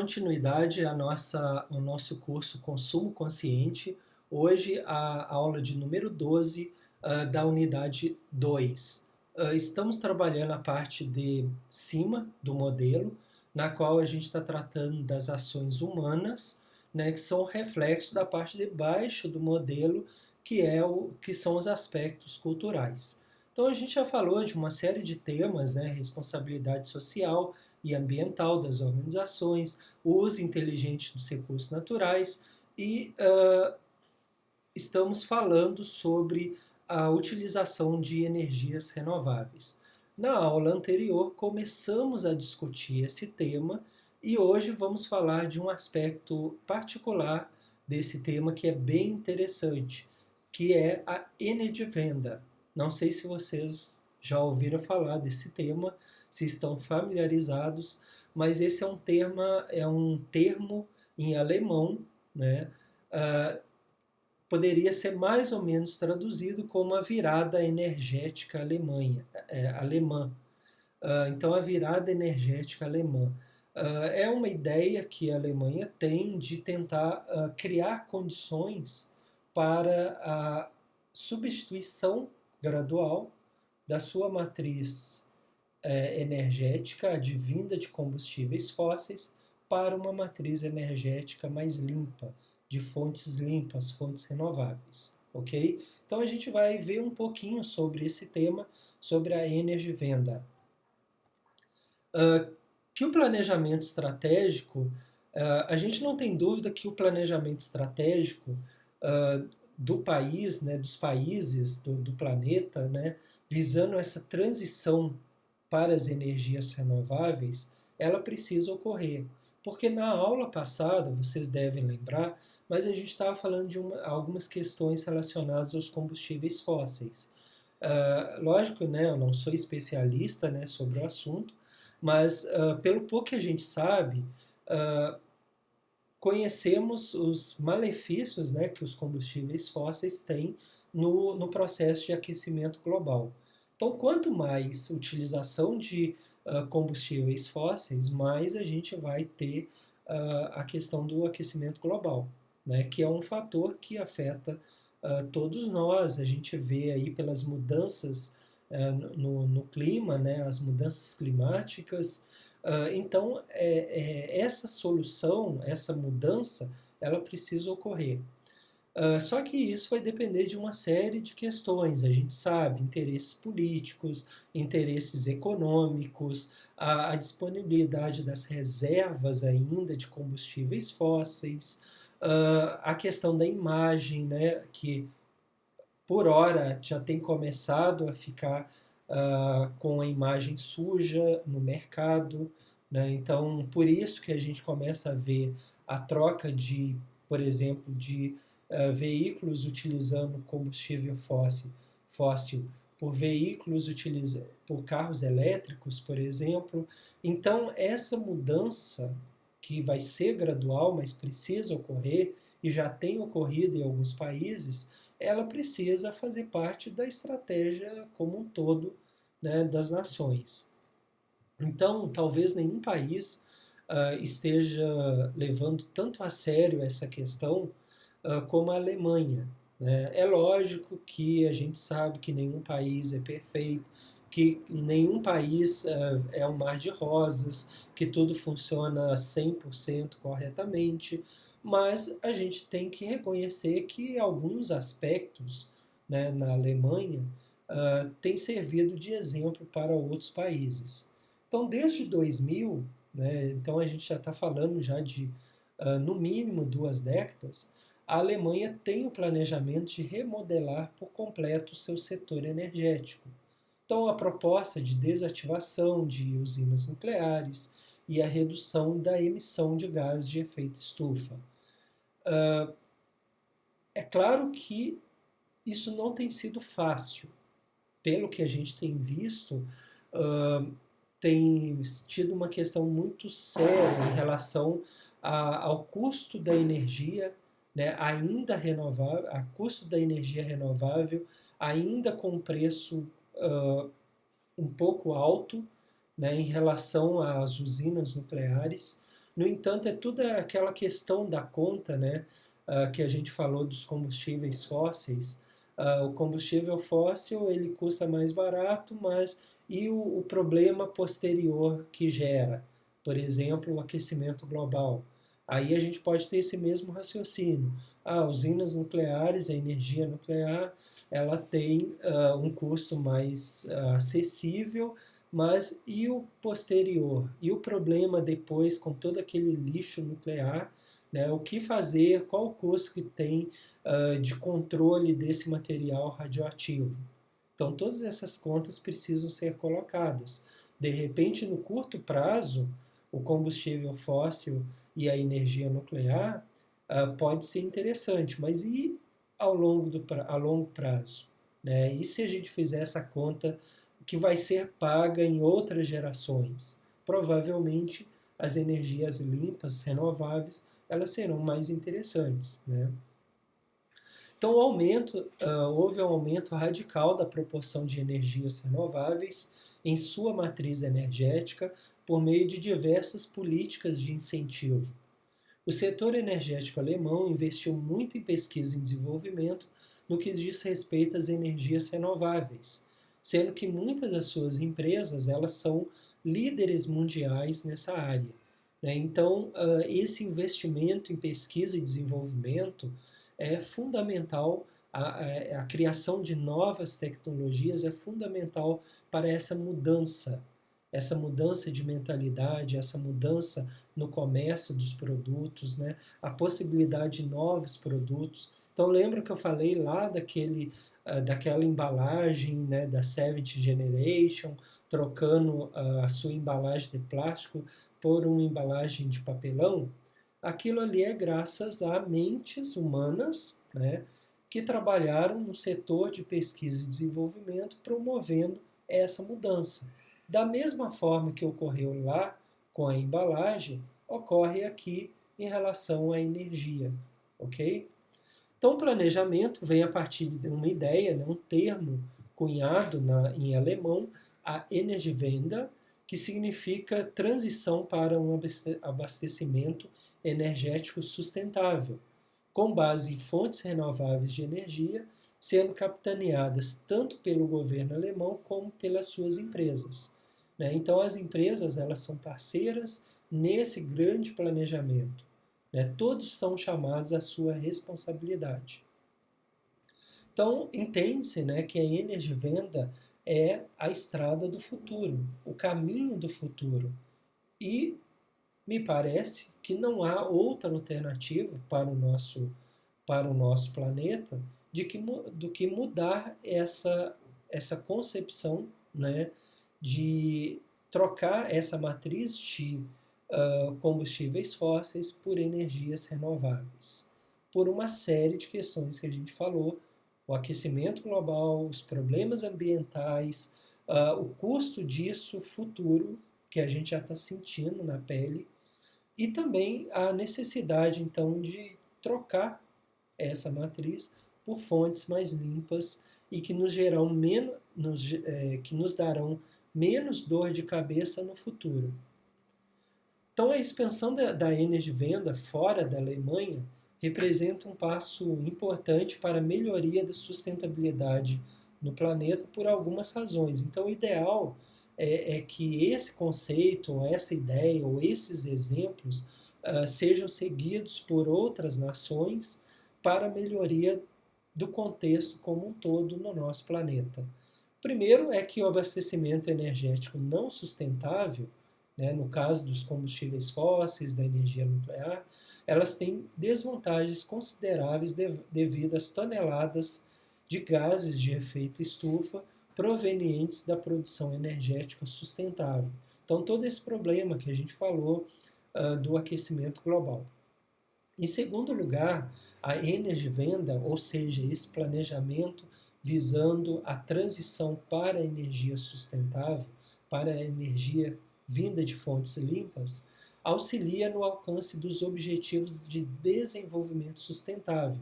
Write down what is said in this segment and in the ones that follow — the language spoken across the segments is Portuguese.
Continuidade ao nosso curso Consumo Consciente. Hoje, a aula de número 12 da unidade 2. Estamos trabalhando a parte de cima do modelo, na qual a gente está tratando das ações humanas, né, que são reflexos da parte de baixo do modelo, que são os aspectos culturais. Então, a gente já falou de uma série de temas, né, responsabilidade social e ambiental das organizações, o uso inteligente dos recursos naturais e estamos falando sobre a utilização de energias renováveis. Na aula anterior, começamos a discutir esse tema e hoje vamos falar de um aspecto particular desse tema que é bem interessante, que é a energivenda. Não sei se vocês já ouviram falar desse tema, se estão familiarizados, mas esse é um termo em alemão, né? Uh, Poderia ser mais ou menos traduzido como a virada energética alemã. Então, a virada energética alemã é uma ideia que a Alemanha tem de tentar criar condições para a substituição gradual da sua matriz energética advinda de combustíveis fósseis para uma matriz energética mais limpa, de fontes limpas, fontes renováveis, ok? Então a gente vai ver um pouquinho sobre esse tema, sobre a energivenda. Que o planejamento estratégico, a gente não tem dúvida que o planejamento estratégico do país, né, dos países do planeta, né, visando essa transição para as energias renováveis, ela precisa ocorrer. Porque na aula passada, vocês devem lembrar, mas a gente estava falando de algumas questões relacionadas aos combustíveis fósseis. Lógico, né, eu não sou especialista, né, sobre o assunto, mas pelo pouco que a gente sabe, conhecemos os malefícios, né, que os combustíveis fósseis têm no processo de aquecimento global. Então, quanto mais utilização de combustíveis fósseis, mais a gente vai ter a questão do aquecimento global, né, que é um fator que afeta todos nós. A gente vê aí pelas mudanças no clima, né, as mudanças climáticas. Então, essa solução, essa mudança, ela precisa ocorrer. Só que isso vai depender de uma série de questões, a gente sabe, interesses políticos, interesses econômicos, a disponibilidade das reservas ainda de combustíveis fósseis, a questão da imagem, né, que por hora já tem começado a ficar com a imagem suja no mercado, né? Então, por isso que a gente começa a ver a troca de, por exemplo, de veículos utilizando combustível fóssil por por carros elétricos, por exemplo. Então, essa mudança que vai ser gradual, mas precisa ocorrer e já tem ocorrido em alguns países, ela precisa fazer parte da estratégia como um todo, né, das nações. Então, talvez nenhum país esteja levando tanto a sério essa questão como a Alemanha. Né? É lógico que a gente sabe que nenhum país é perfeito, que nenhum país é um mar de rosas, que tudo funciona 100% corretamente, mas a gente tem que reconhecer que alguns aspectos, né, na Alemanha têm servido de exemplo para outros países. Então, desde 2000, né, então a gente já está falando já de no mínimo 2 décadas, a Alemanha tem o planejamento de remodelar por completo o seu setor energético. Então, a proposta de desativação de usinas nucleares e a redução da emissão de gases de efeito estufa. É claro que isso não tem sido fácil. Pelo que a gente tem visto, tem tido uma questão muito séria em relação ao custo da energia, né, ainda renovável, a custo da energia renovável, ainda com preço um pouco alto, né, em relação às usinas nucleares. No entanto, é tudo aquela questão da conta, né, que a gente falou dos combustíveis fósseis. O combustível fóssil ele custa mais barato, mas e o problema posterior que gera? Por exemplo, o aquecimento global. Aí a gente pode ter esse mesmo raciocínio. Usinas nucleares, a energia nuclear, ela tem um custo mais acessível, mas e o posterior? E o problema depois com todo aquele lixo nuclear? Né? O que fazer? Qual o custo que tem de controle desse material radioativo? Então, todas essas contas precisam ser colocadas. De repente, no curto prazo, o combustível fóssil e a energia nuclear pode ser interessante, mas e a longo prazo? Né? E se a gente fizer essa conta que vai ser paga em outras gerações? Provavelmente as energias limpas, renováveis, elas serão mais interessantes. Né? Então, houve um aumento radical da proporção de energias renováveis em sua matriz energética por meio de diversas políticas de incentivo. O setor energético alemão investiu muito em pesquisa e desenvolvimento no que diz respeito às energias renováveis, sendo que muitas das suas empresas elas são líderes mundiais nessa área. Né? Então, esse investimento em pesquisa e desenvolvimento é fundamental, a criação de novas tecnologias é fundamental para essa mudança de mentalidade, essa mudança no comércio dos produtos, né? A possibilidade de novos produtos. Então lembra que eu falei lá daquela embalagem, né, da Seventh Generation, trocando a sua embalagem de plástico por uma embalagem de papelão? Aquilo ali é graças a mentes humanas, né, que trabalharam no setor de pesquisa e desenvolvimento promovendo essa mudança. Da mesma forma que ocorreu lá com a embalagem, ocorre aqui em relação à energia, ok? Então, o planejamento vem a partir de uma ideia, né, um termo cunhado em alemão, a Energiewende, que significa transição para um abastecimento energético sustentável, com base em fontes renováveis de energia, sendo capitaneadas tanto pelo governo alemão como pelas suas empresas. Né? Então, as empresas elas são parceiras nesse grande planejamento. Né? Todos são chamados à sua responsabilidade. Então, entende-se, né, que a Energiewende é a estrada do futuro, o caminho do futuro. E me parece que não há outra alternativa para o nosso planeta do que mudar essa concepção, né, de trocar essa matriz de combustíveis fósseis por energias renováveis. Por uma série de questões que a gente falou, o aquecimento global, os problemas ambientais, o custo disso futuro, que a gente já está sentindo na pele, e também a necessidade, então, de trocar essa matriz por fontes mais limpas e que que nos darão menos dor de cabeça no futuro. Então, a expansão da Energiewende fora da Alemanha representa um passo importante para a melhoria da sustentabilidade no planeta por algumas razões. Então, o ideal é que esse conceito, ou essa ideia, ou esses exemplos sejam seguidos por outras nações para a melhoria do contexto como um todo no nosso planeta. Primeiro é que o abastecimento energético não sustentável, né, no caso dos combustíveis fósseis, da energia nuclear, elas têm desvantagens consideráveis devido às toneladas de gases de efeito estufa provenientes da produção energética sustentável. Então, todo esse problema que a gente falou do aquecimento global. Em segundo lugar, a Energiewende, ou seja, esse planejamento visando a transição para a energia sustentável, para a energia vinda de fontes limpas, auxilia no alcance dos Objetivos de Desenvolvimento Sustentável,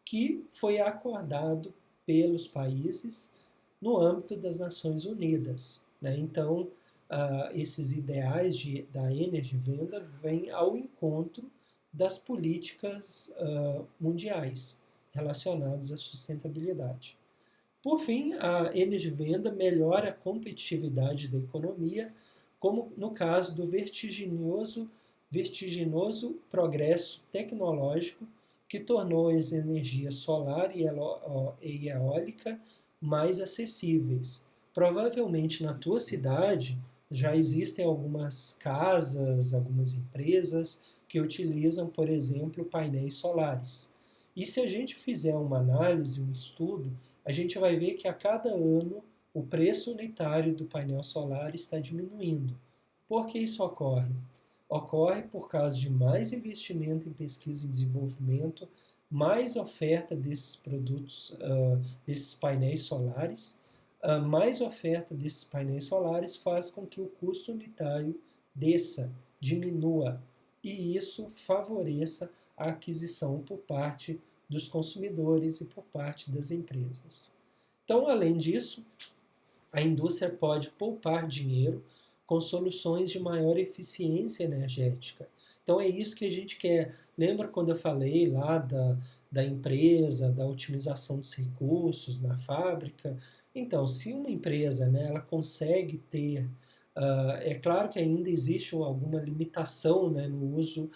que foi acordado pelos países no âmbito das Nações Unidas. Né? Então, esses ideais da Energiewende vêm ao encontro das políticas mundiais relacionadas à sustentabilidade. Por fim, a Energiewende melhora a competitividade da economia, como no caso do vertiginoso progresso tecnológico que tornou as energias solar e eólica mais acessíveis. Provavelmente na tua cidade já existem algumas casas, algumas empresas que utilizam, por exemplo, painéis solares. E se a gente fizer uma análise, um estudo, a gente vai ver que a cada ano o preço unitário do painel solar está diminuindo. Por que isso ocorre? Ocorre por causa de mais investimento em pesquisa e desenvolvimento, mais oferta desses produtos, desses painéis solares, mais oferta desses painéis solares faz com que o custo unitário desça, diminua, e isso favoreça a aquisição por parte dos consumidores e por parte das empresas. Então, além disso, a indústria pode poupar dinheiro com soluções de maior eficiência energética. Então é isso que a gente quer. Lembra quando eu falei lá da empresa, da otimização dos recursos na fábrica? Então, se uma empresa, né, ela consegue ter, é claro que ainda existe alguma limitação, né, no uso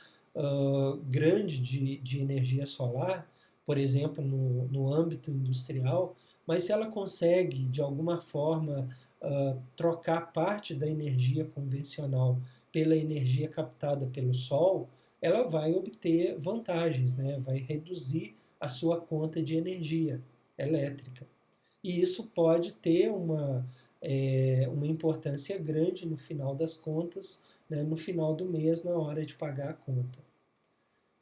grande de energia solar, por exemplo, no âmbito industrial, mas se ela consegue, de alguma forma, trocar parte da energia convencional pela energia captada pelo sol, ela vai obter vantagens, né? Vai reduzir a sua conta de energia elétrica. E isso pode ter uma importância grande no final das contas, né? No final do mês, na hora de pagar a conta.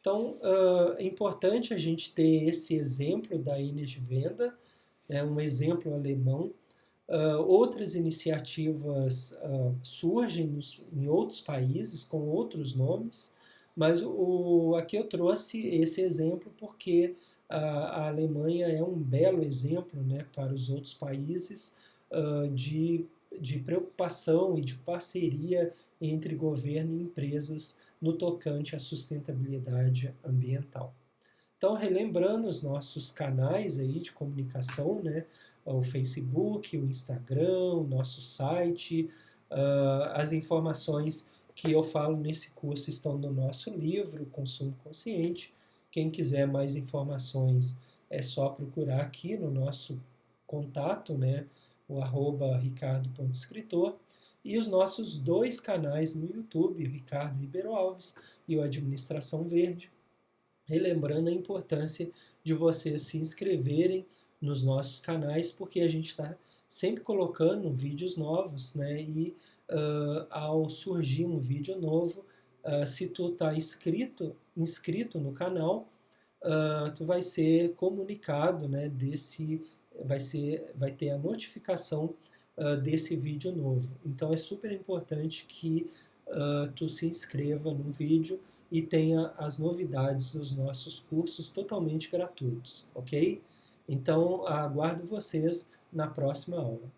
Então, é importante a gente ter esse exemplo da Energiewende, um exemplo alemão. Outras iniciativas surgem em outros países com outros nomes, mas aqui eu trouxe esse exemplo porque a Alemanha é um belo exemplo, né, para os outros países de preocupação e de parceria entre governo e empresas no tocante à sustentabilidade ambiental. Então, relembrando os nossos canais aí de comunicação, né, o Facebook, o Instagram, o nosso site, as informações que eu falo nesse curso estão no nosso livro, Consumo Consciente. Quem quiser mais informações é só procurar aqui no nosso contato, né, o @ricardo.escritor, e os nossos 2 canais no YouTube, o Ricardo Ribeiro Alves e o Administração Verde, relembrando a importância de vocês se inscreverem nos nossos canais, porque a gente está sempre colocando vídeos novos, né? E ao surgir um vídeo novo, se tu está inscrito no canal, tu vai ser comunicado, né? Vai ter a notificação desse vídeo novo. Então é super importante que tu se inscreva no vídeo e tenha as novidades dos nossos cursos totalmente gratuitos, ok? Então, aguardo vocês na próxima aula.